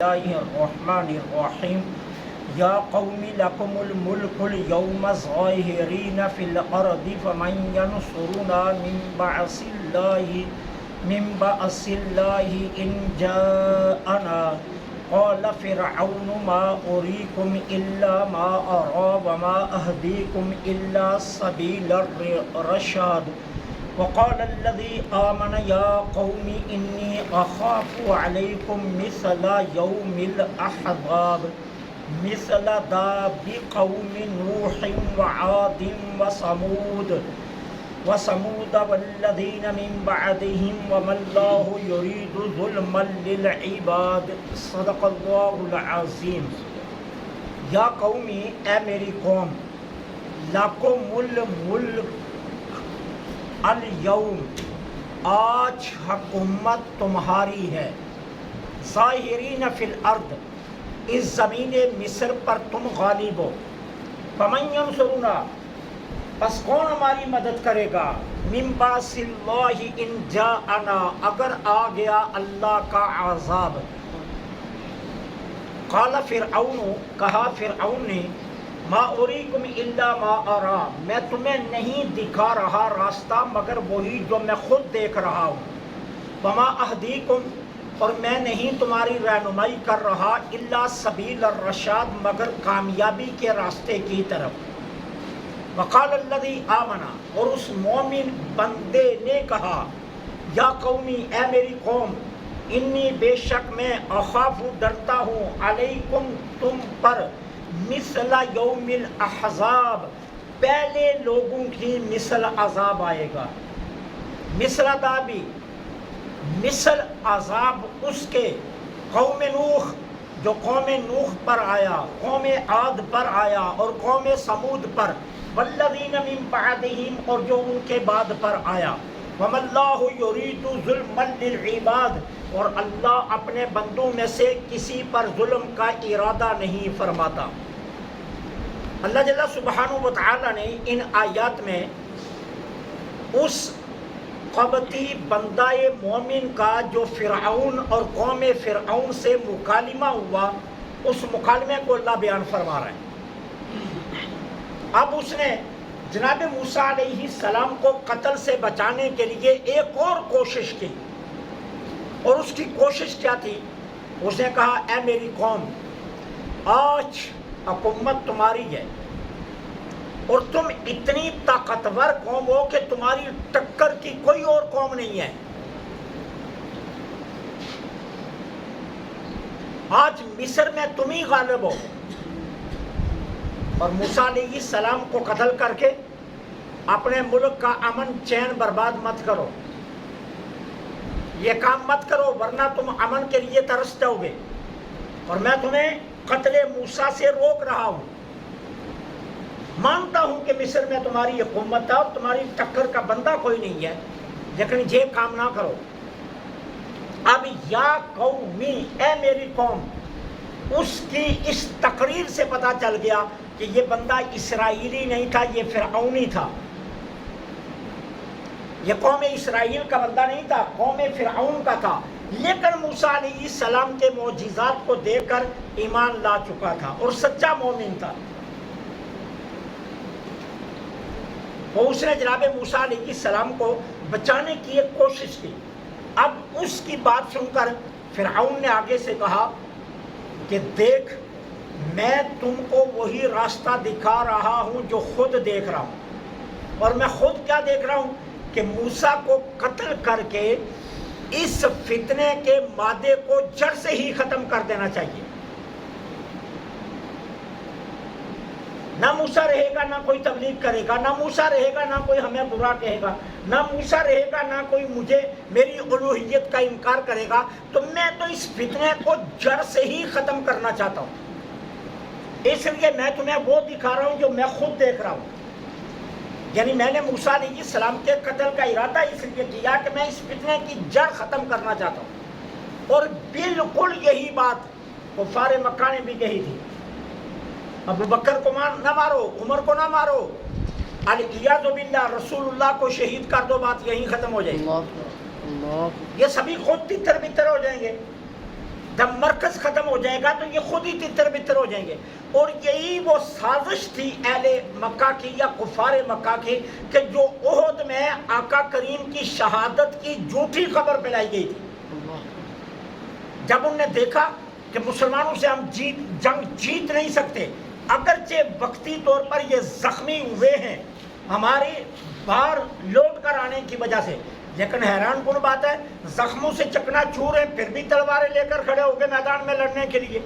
الله الرحمن الرحيم يا قوم لكم الملك اليوم ظاهرين في الأرض فمن ينصرنا من بأس الله إن جاءنا قال فرعون ما أريكم إلا ما أرى وما أهديكم إلا سبيل الرشاد وقال الذي آمن يا قوم إني أخاف عليكم مثل يوم الأحزاب مثل داب قوم نوح وعاد وثمود والذين من بعدهم وما الله يريد ظلما للعباد صدق اللہ العظیم. یا قومی، اے میری قوم، لکم الملک الیوم، آج حکومت تمہاری ہے، ظاہرین فی الارض، اس زمین مصر پر تم غالب ہو. فمن ینصرنا، پس کون ہماری مدد کرے گا؟ من باس اللہ ان جاءنا، اگر آ گیا اللہ کا عذاب. قال فرعون، کہا فرعون نے، ما اریکم الا ما ارا، میں تمہیں نہیں دکھا رہا راستہ مگر وہی جو میں خود دیکھ رہا ہوں. وما اہدیکم، اور میں نہیں تمہاری رہنمائی کر رہا، الا سبیل الرشاد، مگر کامیابی کے راستے کی طرف. وقال الذی آمن، اور اس مومن بندے نے کہا، یا قومی، اے میری قوم، انی بے شک میں اخاف ڈرتا ہوں، علیکم تم پر، مثل یوم الاحزاب، پہلے لوگوں کی مثل عذاب آئے گا. مثل دابی، مثل عذاب اس کے قوم نوح، جو قوم نوح پر آیا، قوم عاد پر آیا اور قوم ثمود پر، والذین من بعدہم، اور جو ان کے بعد پر آیا. وما اللہ یرید ظلما للعباد، اور اللہ اپنے بندوں میں سے کسی پر ظلم کا ارادہ نہیں فرماتا. اللہ جل سبحانہ و تعالی نے ان آیات میں اس قبطی بندہ مومن کا جو فرعون اور قوم فرعون سے مکالمہ ہوا، اس مکالمے کو اللہ بیان فرما رہا ہے. اب اس نے جناب موسیٰ علیہ السلام کو قتل سے بچانے کے لیے ایک اور کوشش کی، اور اس کی کوشش کیا تھی؟ اس نے کہا، اے میری قوم، آج حکومت تمہاری ہے اور تم اتنی طاقتور قوم ہو کہ تمہاری ٹکر کی کوئی اور قوم نہیں ہے. آج مصر میں تم ہی غالب ہو، اور موسیٰ علیہ السلام کو قتل کر کے اپنے ملک کا امن چین برباد مت کرو. یہ کام مت کرو ورنہ تم امن کے لیے ترس جاؤ گے، اور میں تمہیں قتل موسیٰ سے روک رہا ہوں. مانتا ہوں کہ مصر میں تمہاری حکومت ہے اور تمہاری ٹکر کا بندہ کوئی نہیں ہے، لیکن یہ کام نہ کرو. اب یا قومی، اے میری قوم، اس کی اس تقریر سے پتہ چل گیا کہ یہ بندہ اسرائیلی نہیں تھا، یہ فرعونی تھا. یہ قوم اسرائیل کا بندہ نہیں تھا، قوم فرعون کا تھا، لیکن موسیٰ علیہ السلام کے معجزات کو دیکھ کر ایمان لا چکا تھا اور سچا مومن تھا. تو اس نے جناب موسیٰ علیہ السلام کو بچانے کی ایک کوشش کی. اب اس کی بات سن کر فرعون نے آگے سے کہا کہ دیکھ، میں تم کو وہی راستہ دکھا رہا ہوں جو خود دیکھ رہا ہوں، اور میں خود کیا دیکھ رہا ہوں کہ موسیٰ کو قتل کر کے اس فتنے کے مادے کو جڑ سے ہی ختم کر دینا چاہیے. نہ موسیٰ رہے گا، نہ کوئی تبلیغ کرے گا، نہ موسیٰ رہے گا، نہ کوئی ہمیں برا کہے گا، نہ موسیٰ رہے گا، نہ کوئی مجھے میری الوہیت کا انکار کرے گا. تو میں تو اس فتنے کو جڑ سے ہی ختم کرنا چاہتا ہوں، اس لیے میں تمہیں وہ دکھا رہا ہوں جو میں خود دیکھ رہا ہوں. یعنی میں نے موسیٰ علیہ السلام کے قتل کا ارادہ اس لیے کیا کہ میں اس فتنے کی جڑ ختم کرنا چاہتا ہوں. اور بالکل یہی بات کفار مکہ نے بھی کہی تھی. ابو بکر کو نہ مارو، عمر کو نہ مارو، الیاذ باللہ رسول اللہ کو شہید کر دو، بات یہیں ختم ہو جائے گی. یہ سبھی خود تتر بتر ہو جائیں گے. جب مرکز ختم ہو جائے گا تو یہ خود ہی تتر بتر ہو جائیں گے. اور یہی وہ سازش تھی اہل مکہ کی یا کفار مکہ کی کہ جو احد میں آقا کریم کی شہادت کی جھوٹی خبر پھیلائی گئی تھی. جب انہوں نے دیکھا کہ مسلمانوں سے ہم جنگ جیت نہیں سکتے، اگرچہ وقتی طور پر یہ زخمی ہوئے ہیں ہماری باہر لوٹ کر آنے کی وجہ سے، لیکن حیران کن بات ہے زخموں سے چکنا چور ہیں پھر بھی تلواریں لے کر کھڑے ہو گئے میدان میں لڑنے کے لیے.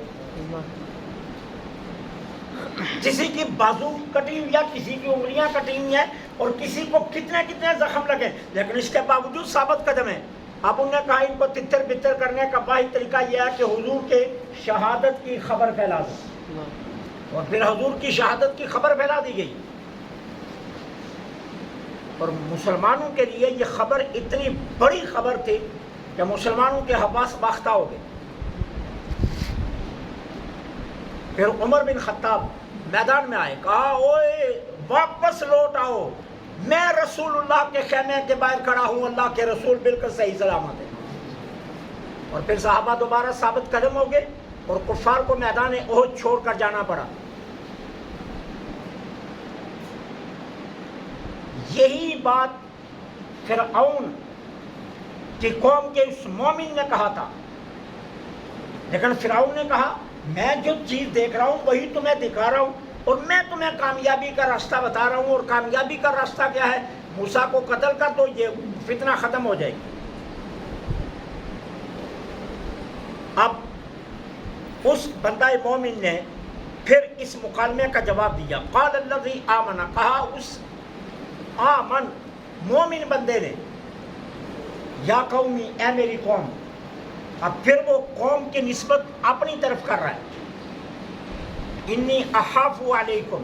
کسی کی بازو کٹی ہوئی ہے، کسی کی انگلیاں کٹی ہوئی ہیں، اور کسی کو کتنے کتنے زخم لگے، لیکن اس کے باوجود ثابت قدم ہے. اب انہوں نے کہا ان کو تتر بتر کرنے کا واحد طریقہ یہ ہے کہ حضور کے شہادت کی خبر پھیلا دو، اور پھر حضور کی شہادت کی خبر پھیلا دی گئی. اور مسلمانوں کے لیے یہ خبر اتنی بڑی خبر تھی کہ مسلمانوں کے حواس باختہ ہو گئے. پھر عمر بن خطاب میدان میں آئے، کہا اوئے واپس لوٹ آؤ، میں رسول اللہ کے خیمے کے باہر کھڑا ہوں، اللہ کے رسول بالکل صحیح سلامت ہے. اور پھر صحابہ دوبارہ ثابت قدم ہو گئے اور کفار کو میدان احد چھوڑ کر جانا پڑا. یہی بات فرعون کی قوم کے اس مومن نے کہا تھا، لیکن فرعون نے کہا میں جو چیز دیکھ رہا ہوں وہی تمہیں دکھا رہا ہوں، اور میں تمہیں کامیابی کا راستہ بتا رہا ہوں، اور کامیابی کا راستہ کیا ہے؟ موسیٰ کو قتل کر دو، یہ فتنہ ختم ہو جائے گی. اب اس بندہ مومن نے پھر اس مکالمے کا جواب دیا. قال الذی آمن، کہا اس آمن مومن بندے نے، یا قومی اے میری قوم. اب پھر وہ قوم کی نسبت اپنی طرف کر رہا ہے. انی اخاف علیکم،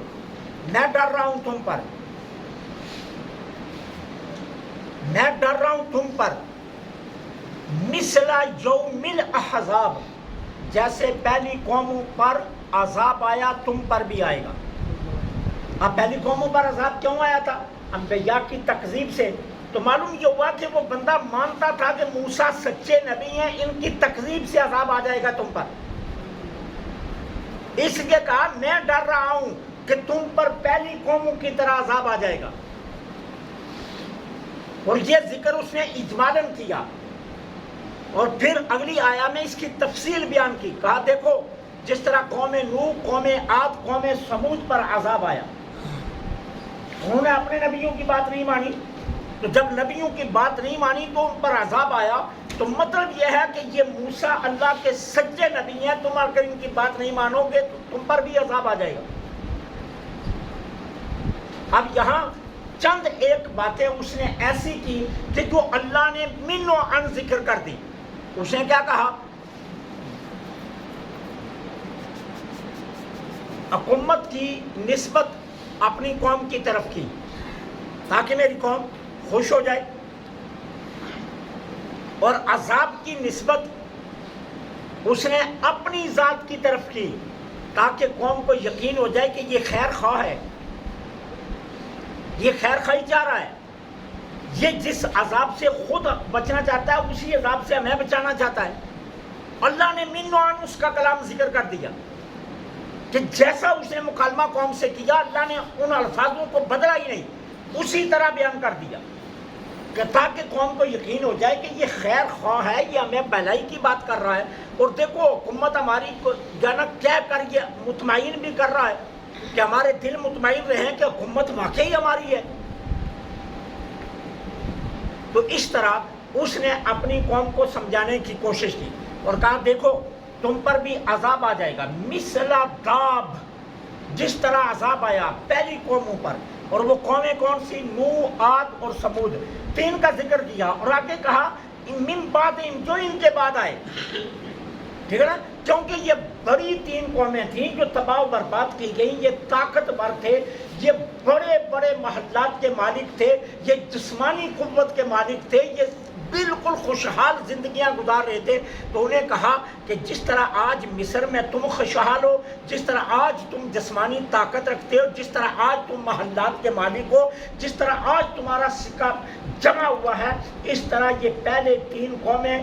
میں ڈر رہا ہوں تم پر، میں ڈر رہا ہوں تم پر مثل یوم الاحزاب، جیسے پہلی قوموں پر عذاب آیا تم پر بھی آئے گا. اب پہلی قوموں پر عذاب کیوں آیا تھا؟ انبیاء کی تکذیب سے. تو معلوم یہ ہوا کہ وہ بندہ مانتا تھا کہ موسیٰ سچے نبی ہیں، ان کی تکذیب سے عذاب آ جائے گا تم پر. اس لیے کہا میں ڈر رہا ہوں کہ تم پر پہلی قوموں کی طرح عذاب آ جائے گا. اور یہ ذکر اس نے اجمالاً کیا، اور پھر اگلی آیا میں اس کی تفصیل بیان کی. کہا دیکھو جس طرح قوم نوح، قوم عاد، قوم سمود پر عذاب آیا، انہوں نے اپنے نبیوں کی بات نہیں مانی، تو جب نبیوں کی بات نہیں مانی تو ان پر عذاب آیا. تو مطلب یہ ہے کہ یہ موسیٰ اللہ کے سچے نبی ہیں، تم اگر ان کی بات نہیں مانو گے تو تم پر بھی عذاب آ جائے گا. اب یہاں چند ایک باتیں اس نے ایسی کی کہ جو اللہ نے من و عن ذکر کر دی. اس نے کیا کہا؟ حکومت کی نسبت اپنی قوم کی طرف کی تاکہ میری قوم خوش ہو جائے، اور عذاب کی نسبت اس نے اپنی ذات کی طرف کی تاکہ قوم کو یقین ہو جائے کہ یہ خیر خواہ ہے، یہ خیر خواہی چاہ رہا ہے، یہ جس عذاب سے خود بچنا چاہتا ہے اسی عذاب سے ہمیں بچانا چاہتا ہے. اللہ نے من و عن اس کا کلام ذکر کر دیا کہ جیسا اس نے مکالمہ قوم سے کیا، اللہ نے ان الفاظوں کو بدلا ہی نہیں، اسی طرح بیان کر دیا کہ تاکہ قوم کو یقین ہو جائے کہ یہ خیر خواہ ہے، یہ ہمیں بھلائی کی بات کر رہا ہے. اور دیکھو حکومت ہماری کو جنک کہہ کر یہ مطمئن بھی کر رہا ہے کہ ہمارے دل مطمئن رہیں کہ حکومت واقعی ہماری ہے. تو اس طرح اس نے اپنی قوم کو سمجھانے کی کوشش کی اور کہا دیکھو تم پر بھی عذاب آ جائے گا، مثل داب، جس طرح عذاب آیا پہلی قوموں پر. اور وہ قومیں کون سی؟ نوح، عاد اور سمود، تین کا ذکر کیا. اور آگے کہا من بعد، جو ان کے بعد آئے، ٹھیک ہے نا، کیونکہ یہ بڑی تین قومیں تھیں جو تباہ و برباد کی گئیں. یہ طاقتور تھے، یہ بڑے بڑے محلات کے مالک تھے، یہ جسمانی قوت کے مالک تھے، یہ بالکل خوشحال زندگیاں گزار رہے تھے. تو انہیں کہا کہ جس طرح آج مصر میں تم خوشحال ہو، جس طرح آج تم جسمانی طاقت رکھتے ہو، جس طرح آج تم محلات کے مالک ہو، جس طرح آج تمہارا سکہ جمع ہوا ہے، اس طرح یہ پہلے تین قومیں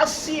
80